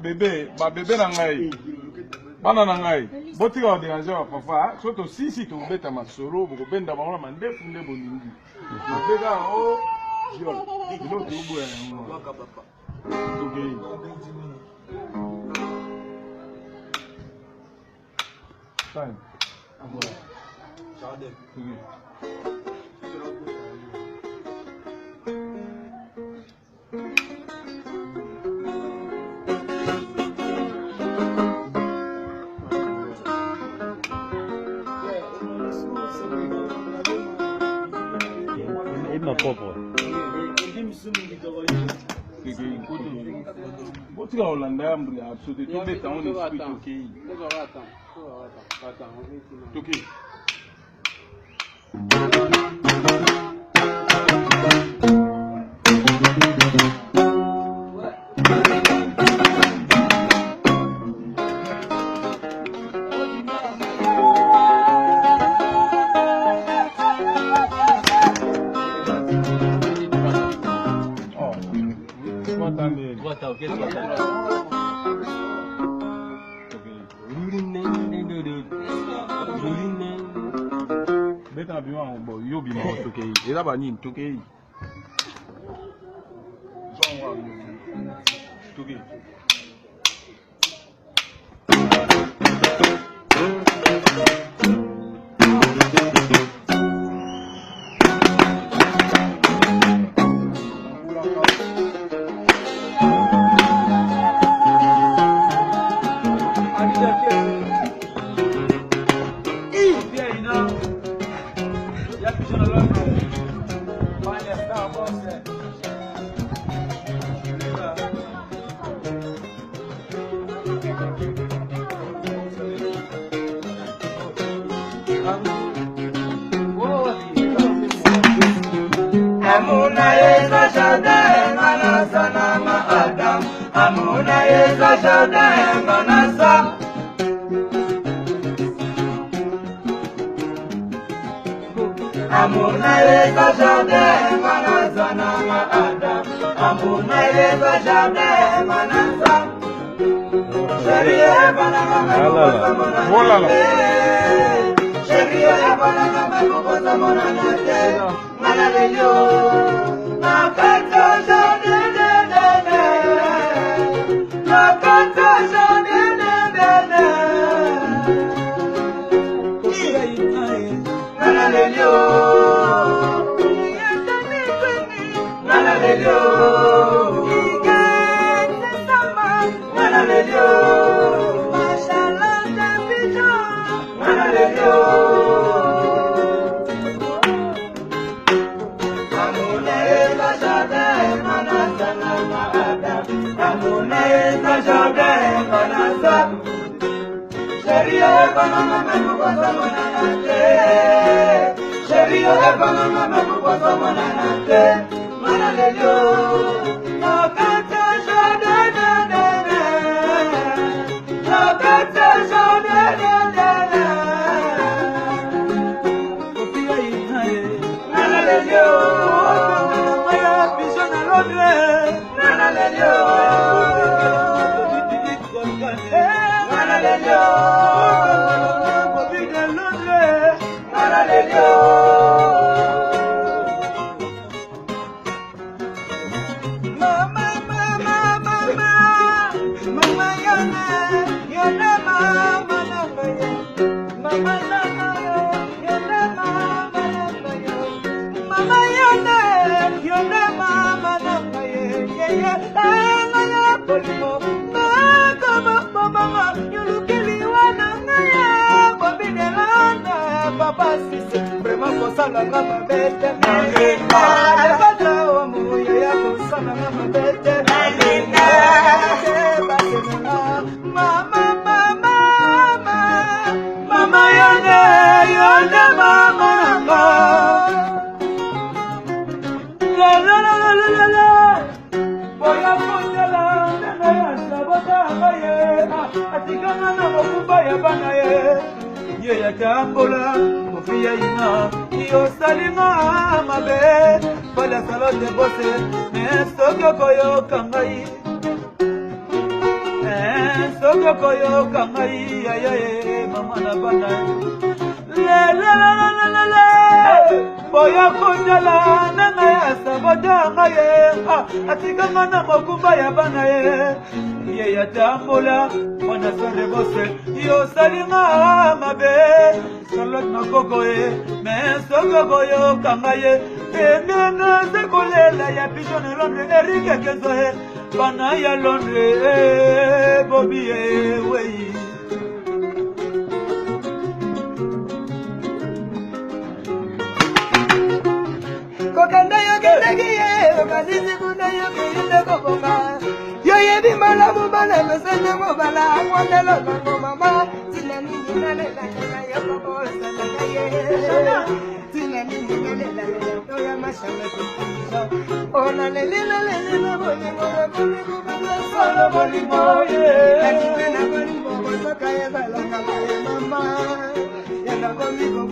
Bébé, ma bébé nangai. Bana nangai. Botika wa déranger wa papa. Soto si to beta masoro, boko benda ba mama ndefu ndebo ningi. Bébé o viol. Ilo to ubu ya ngo. Okay. Time. Agora. Chade. Ma pauvre. Botika Holanda mbuli absolument tout beta on est toqué. Toqué. Beta bien en bon, yo bien en toqué. Et là bas ni toqué. Toqué. Amuna yeza jardin manasa na maadam. Amuna yeza jardin manasa. Amuna yeza jardin manasa na maadam. Amuna yeza jardin manasa. Sheria banana Voilà. Sheria banana makukosa monanate. Manalelio, nakata jane nene, nakata jane nene. Manalelio, manalelio, manalelio, mashallah tempito, manalelio. Sheria banana memukosa monanate. Sheria banana memukosa monanate. Manalelio, nakata jane nene, nakata jane nene. Manalelio, maya pisona lodre. Manalelio. Sofia ina yo salinga mabe Pala salote bose Soko koyo kangai Soko koyo kangai Ayaye mama na bana Le Boya kundala nanga ya sabota ngaye Atika mana mokumba ya bana ye Ye ya tambula Wana sore bose Yo salinga mabe Salot makoko ye Soko koyo kangaye Nanga sekulela ya pishone Londre Erike kezo ye Bana ya Londre Bobby ye wey Kokanda yo ketegiye Okazisi kuna yo kiyinde kokoka Yo yebi mbala mbala Mesene mbala Mwandelo kako mama Tina nini nalela Nena yo koko Sana ye Tina nini nalela Nena toya mashame kukumisho Ona lelila lelila Bolingo bolingo Solo bolingo Kati mena bolingo Bosoka ye balanga Mama Yana komigo